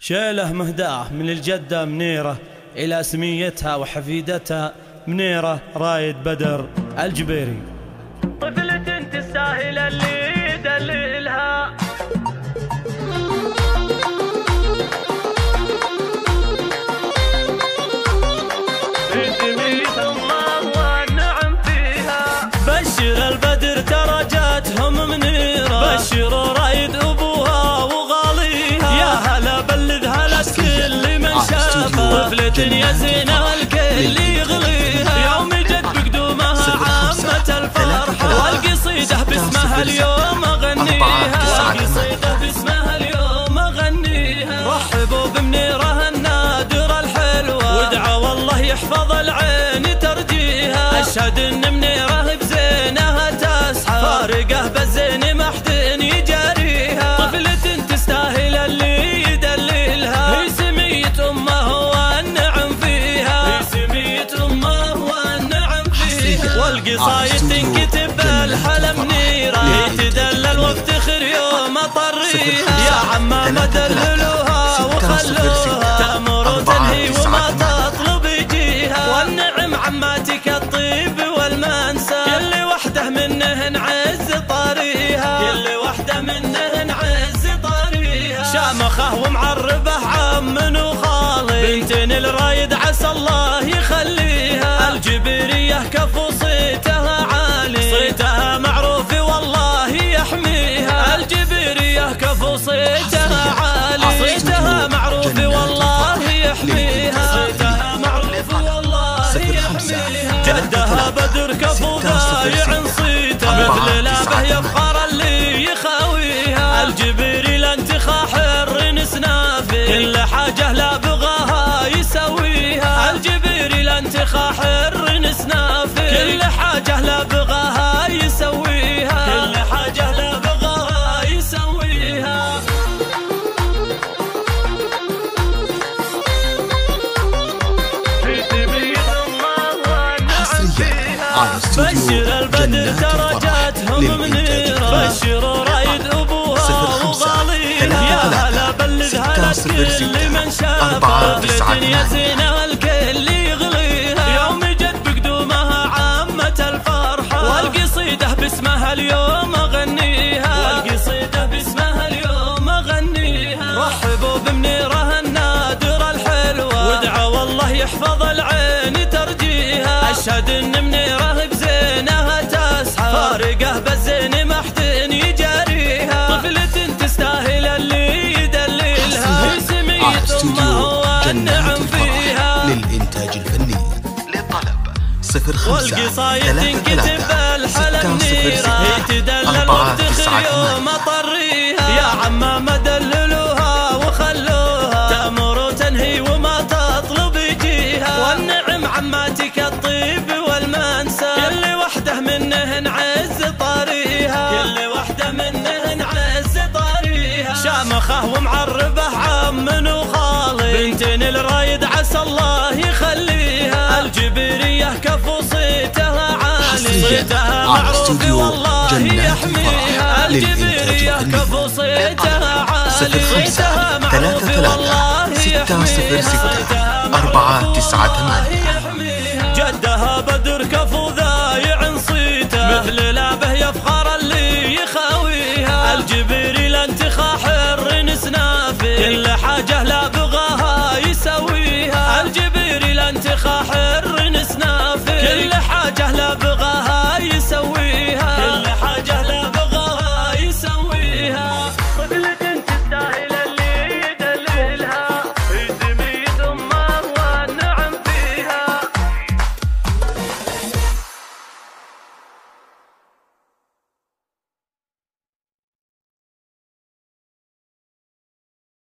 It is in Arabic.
شيله مهداه من الجدة منيرة إلى سميتها وحفيدتها منيرة رايد بدر الجبيري. طفلة تستاهل اللي يدللها، بنت الله والنعم فيها. بشر البدر درجاتهم منيرة، بشروا رايد أبوها وغاليها. يا هلا بلد هلا كل من شافها، طفلة يا زينة الكل يغليها. يوم جت بقدومها عامة الفرحة، والقصيدة باسمها اليوم أغنيها، والقصيدة باسمها اليوم أغنيها. رحبوا بمنيرة النادرة الحلوة، وادعوا الله يحفظ العين ترجيها. أشهد إن منيرة بزينها تسحر، فارقة بالزين ما حد يجاريها. طفلة تستاهل اللي يدللها، هي سمية أمه والنعم فيها، هي سمية أمه والنعم فيها. والقصايد تنكتب بالحلا منيرة، هي تدلل وافتخر يوم أطريها. يا عمامة دللوها وخلوها تأمر وتنهي وما تطلب يجيها. والنعم عماتك الطيب والمنسى، كل وحده منهن عز طاريها، كل وحده منهن عز طاريها. شامخه ومعربه عم وخالي، بنتين الرايد عسى الله يخليها. الجبيرية كفو صيتها عالي، صيتها معروف والله يحميها. الجبيرية كفو صيتها عالي، صيتها معروف والله يحميها، صيتها معروف والله يحميها. جدها بدر كفو ضايع صيته، مثل لابه يفخر اللي يخاويها. الجبيري لانتخا حر نسنافي، كل حاجة لا بغاها يسويها. الجبيري لانتخا حر نسنافي، كل حاجة لا بغاها يسويها، كل حاجة لا بغاها يسويها. بشر البدر درجاتهم منيرة، بشروا رايد أبوها وغاليها. يا هلا بلد هلا كل من شافها، طفلة يا زينة الكل يغليها. يوم جت بقدومها عامة الفرحة، والقصيدة باسمها اليوم أغنيها، والقصيدة باسمها اليوم أغنيها. رحبوا بمنيرة النادرة الحلوة، وادعوا الله يحفظ العين ترجيها. أشهد إن منيرة بزينها تسحر، فارقة بالزين ما حد يجاريها. طفلة تستاهل اللي يدللها، هي سمية أمه والنعم فيها. للإنتاج الفني للطلب 05 والقصايد تنكتب بالحلا منيرة، هي تدلل وافتخر يوم أطريها. يا عمامة دللوها وخلوها تأمر وتنهي وما تطلب يجيها. والنعم عماتك الطيب والمنسى، كل وحده منهن عز طاريها، كل وحده منهن عز طاريها. شامخه ومعربه عم وخالي، بنتين الرايد عسى الله يخليها. الجبيرية كفو صيتها عالي، صيتها معروف والله يحميها. الجبيرية كفو صيتها عالي، صيتها معروف والله يحميها، صيتها معروف والله يحميها. جدها بدر كفو ضايع صيته، مثل